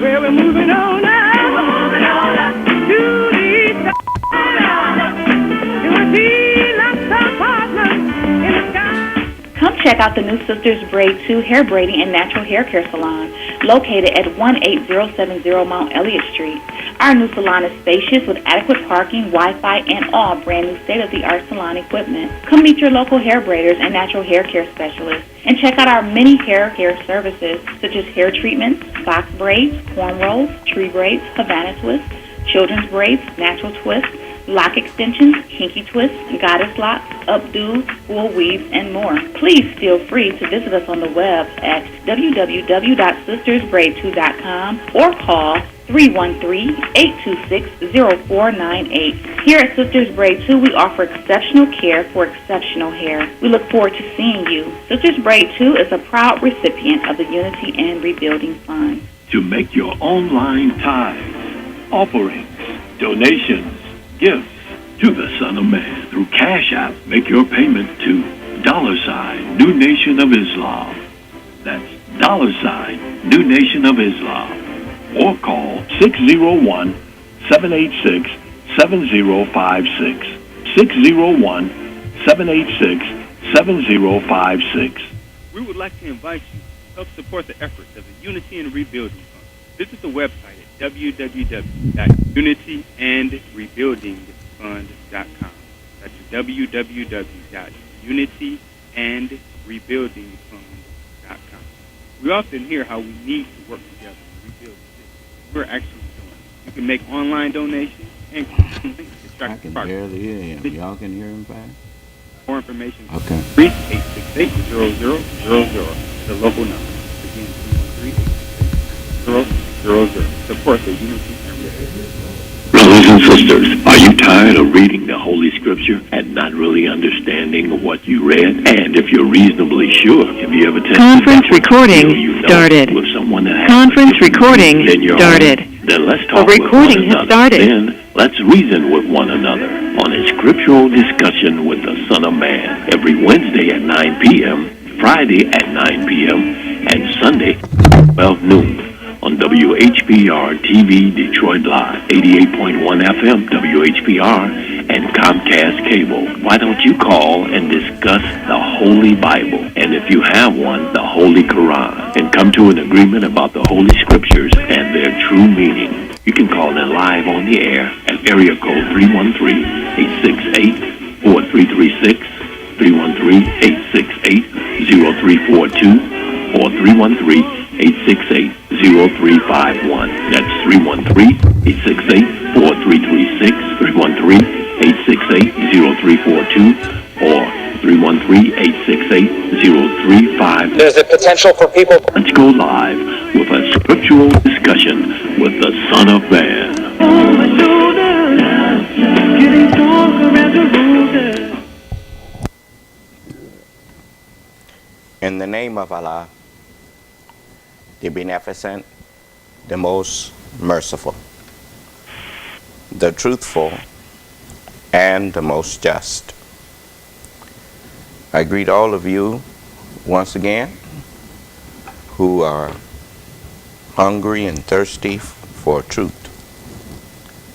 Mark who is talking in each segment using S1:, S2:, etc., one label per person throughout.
S1: Well, we're moving on now. To the lots of partners in the sky.
S2: Come check out the new Sisters Braid 2 hair braiding and natural hair care salon located at 18070 Mount Elliott Street. Our new salon is spacious with adequate parking, Wi-Fi, and all brand new state-of-the-art salon equipment. Come meet your local hair braiders and natural hair care specialists and check out our many hair care services such as hair treatments, box braids, cornrows, tree braids, Havana twists, children's braids, natural twists, lock extensions, kinky twists, goddess locks, updos, wool weaves, and more. Please feel free to visit us on the web at www.sistersbraid2.com or call 313-826-0498. Here at Sisters Braid 2, we offer exceptional care for exceptional hair. We look forward to seeing you. Sisters Braid 2 is a proud recipient of the Unity and Rebuilding Fund.
S3: To make your online tithes, offerings, donations, gifts to the Son of Man through Cash App, make your payment to $ New Nation of Islam. That's $ New Nation of Islam. Or call 601-786-7056. 601-786-7056.
S4: We would like to invite you to help support the efforts of the Unity and Rebuilding Fund. Visit the website at www.unityandrebuildingfund.com. That's www.unityandrebuildingfund.com. We often hear how we need to work together to rebuild the city. We're actually doing it. You can make online donations and links to track
S5: I can barely hear him. Y'all can hear him fine?
S4: More information.
S5: Okay.
S4: 3-868-0000. The local number. Again, 313-868-0000. Support the Unity and Rebuilding.
S3: Brothers and sisters, are you tired of reading the Holy Scripture and not really understanding what you read? And if you're reasonably sure, have you ever tested
S6: Conference recording started.
S3: with someone that has
S6: Conference recording started.
S3: Then let's talk
S6: A recording
S3: with one
S6: has
S3: another.
S6: started.
S3: Then let's reason with one another on a scriptural discussion with the Son of Man every Wednesday at 9 p.m., Friday at 9 p.m., and Sunday 12 noon. On WHPR TV Detroit Live, 88.1 FM WHPR, and Comcast Cable. Why don't you call and discuss the Holy Bible, and if you have one, the Holy Quran, and come to an agreement about the Holy Scriptures and their true meaning? You can call in live on the air at area code 313-868-4336, 313-868-0342, or 313-868-0351. That's 313-868-4336, 313-868-0342, or 313-868-0351.
S7: There's a potential for people.
S3: Let's go live with a scriptural discussion with the Son of Man.
S1: On my shoulders, getting stronger as a rooster.
S5: In the name of Allah, the Beneficent, the Most Merciful, the Truthful, and the Most Just. I greet all of you once again who are hungry and thirsty for truth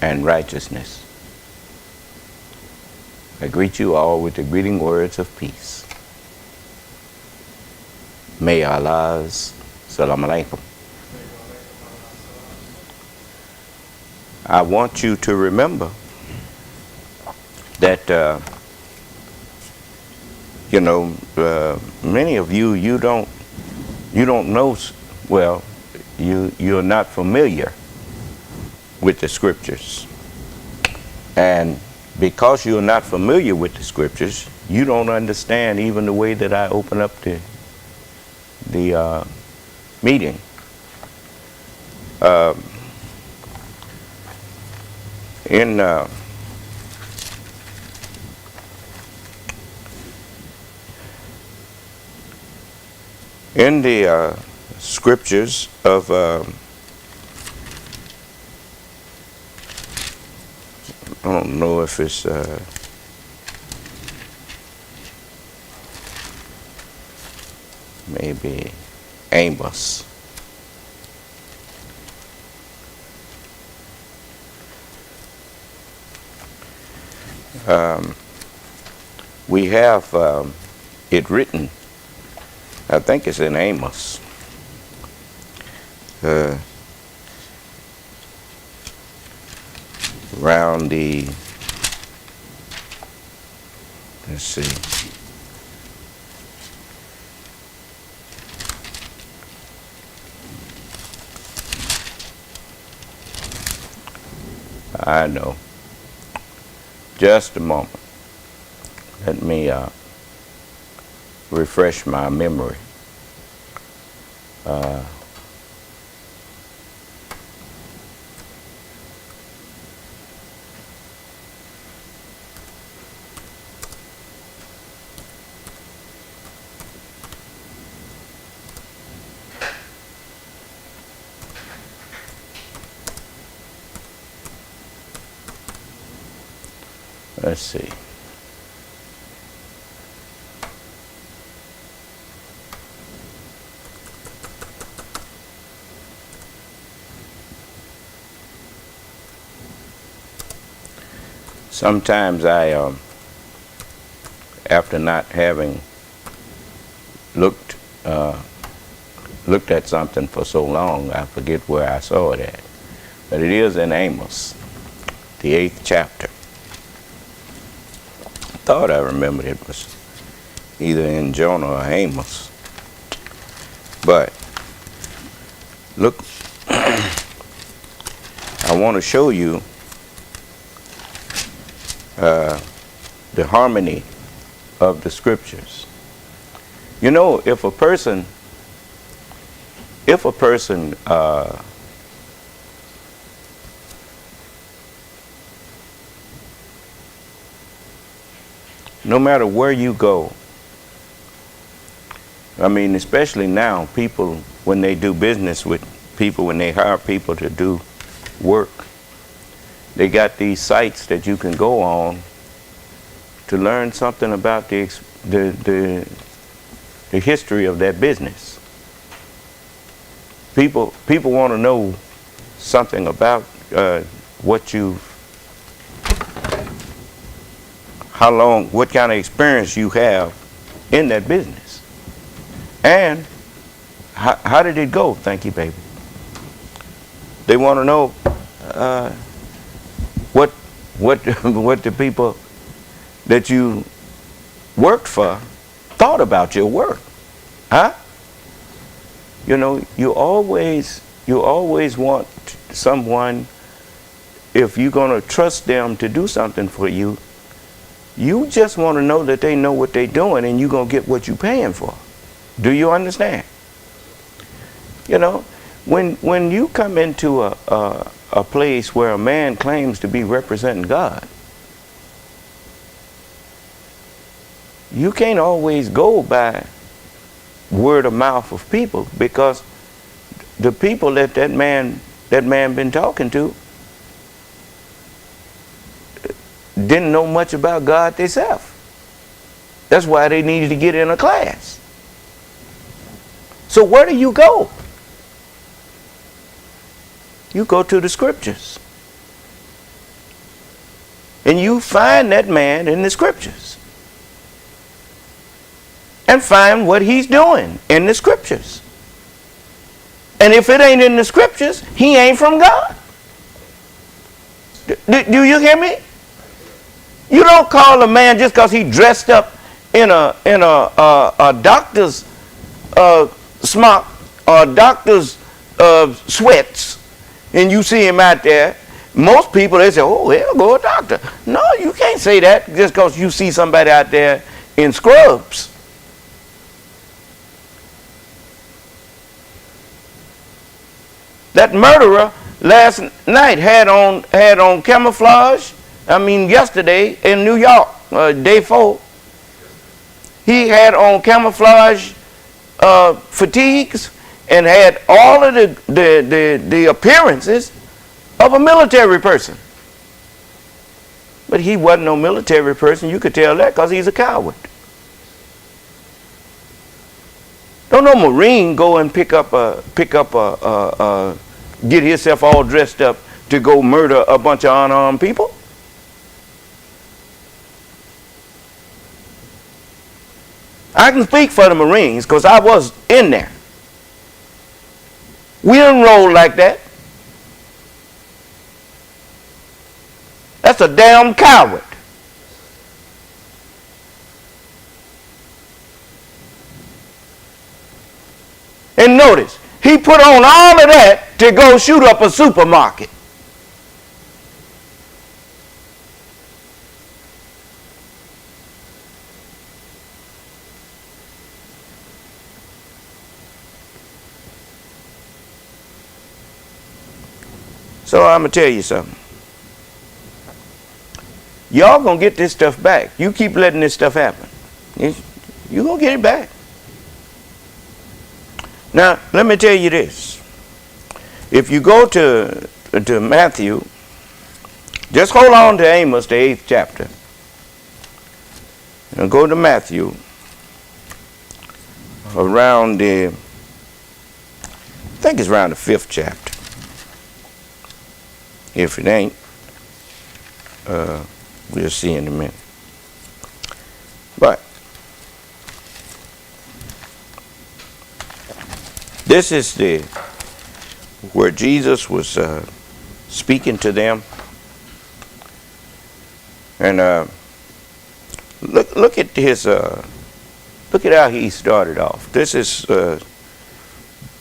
S5: and righteousness. I greet you all with the greeting words of peace. May Allah's Salaam alaikum. I want you to remember that, many of you don't know, well, you're not familiar with the Scriptures. And because you're not familiar with the Scriptures, you don't understand even the way that I open up the meeting. In the scriptures of I don't know if it's maybe Amos. we have it written, I think it's in Amos. Around the, let's see. I know. Just a moment. Let me refresh my memory. Let's see. Sometimes I, after not having looked at something for so long, I forget where I saw it at. But it is in Amos, the 8th chapter. I thought I remembered it was either in Jonah or Amos. But look, I want to show you the harmony of the scriptures. You know, if a person no matter where you go, I mean, especially now, people, when they do business with people, when they hire people to do work, they got these sites that you can go on to learn something about the history of that business. People want to know something about what kind of experience you have in that business, and how did it go? Thank you, baby. They want to know what the people that you worked for thought about your work, huh? You know, you always want someone, if you're going to trust them to do something for you, you just want to know that they know what they're doing and you're going to get what you're paying for. Do you understand? You know, when you come into a place where a man claims to be representing God, you can't always go by word of mouth of people, because the people that man been talking to didn't know much about God themselves. That's why they needed to get in a class. So where do you go? You go to the scriptures. And you find that man in the scriptures. And find what he's doing in the scriptures. And if it ain't in the scriptures, he ain't from God. Do you hear me? You don't call a man just because he dressed up in a doctor's smock or doctor's sweats, and you see him out there. Most people, they say, oh, well, go a doctor. No, you can't say that just because you see somebody out there in scrubs. That murderer last night had on camouflage. I mean, yesterday in New York, day 4, he had on camouflage fatigues and had all of the appearances of a military person. But he wasn't no military person. You could tell that because he's a coward. Don't no Marine go and get himself all dressed up to go murder a bunch of unarmed people. I can speak for the Marines because I was in there. We didn't roll like that. That's a damn coward. And notice, he put on all of that to go shoot up a supermarket. So I'm going to tell you something. Y'all going to get this stuff back. You keep letting this stuff happen. You're going to get it back. Now, let me tell you this. If you go to Matthew, just hold on to Amos, the 8th chapter. And go to Matthew around the, I think it's around the 5th chapter. If it ain't, we'll see in a minute. But this is where Jesus was speaking to them, and look at his look at how he started off. This is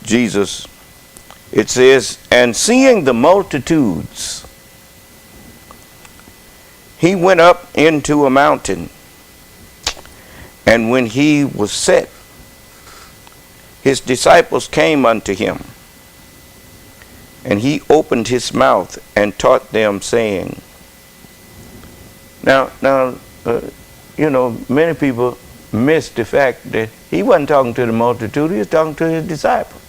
S5: Jesus. It says, and seeing the multitudes, he went up into a mountain, and when he was set, his disciples came unto him, and he opened his mouth and taught them, saying. Now, you know, many people miss the fact that he wasn't talking to the multitude, he was talking to his disciples.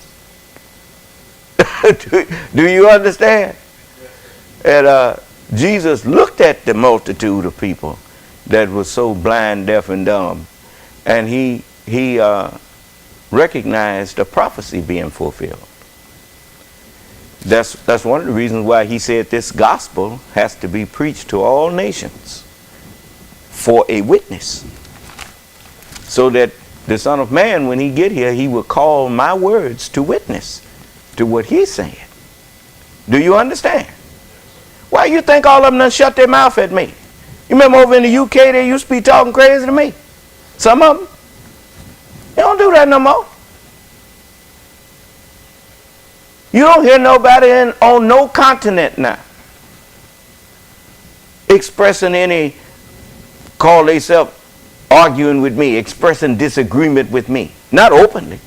S5: Do you understand? And Jesus looked at the multitude of people that was so blind, deaf, and dumb, and he recognized a prophecy being fulfilled. That's one of the reasons why he said this gospel has to be preached to all nations for a witness, so that the Son of Man, when he get here, he will call my words to witness to what he's saying. Do you understand? Why you think all of them done shut their mouth at me? You remember over in the UK they used to be talking crazy to me? Some of them. They don't do that no more. You don't hear nobody on no continent now expressing any, call themselves arguing with me, expressing disagreement with me. Not openly.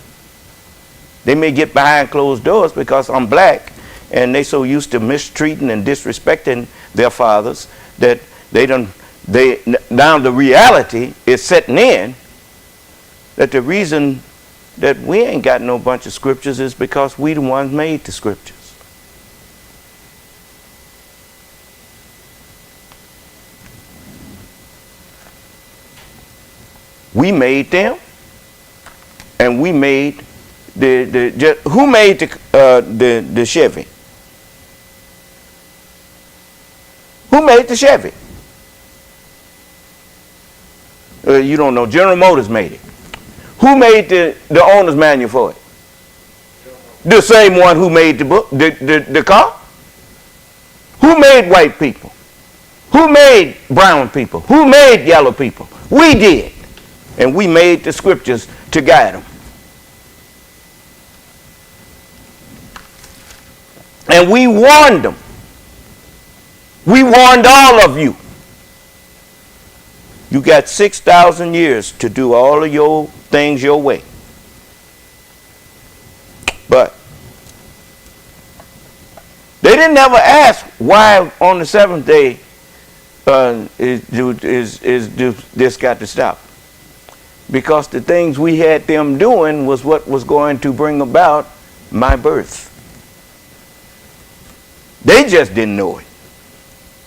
S5: They may get behind closed doors because I'm black and they so used to mistreating and disrespecting their fathers that now the reality is setting in that the reason that we ain't got no bunch of scriptures is because we the ones made the scriptures. We made them, and we made who made the Chevy? Who made the Chevy? You don't know. General Motors made it. Who made the owner's manual for it? The same one who made the car. Who made white people? Who made brown people? Who made yellow people? We did. And we made the scriptures to guide them. And we warned them. We warned all of you. You got 6,000 years to do all of your things your way. But they didn't ever ask why on the seventh day is this got to stop. Because the things we had them doing was what was going to bring about my birth. They just didn't know it.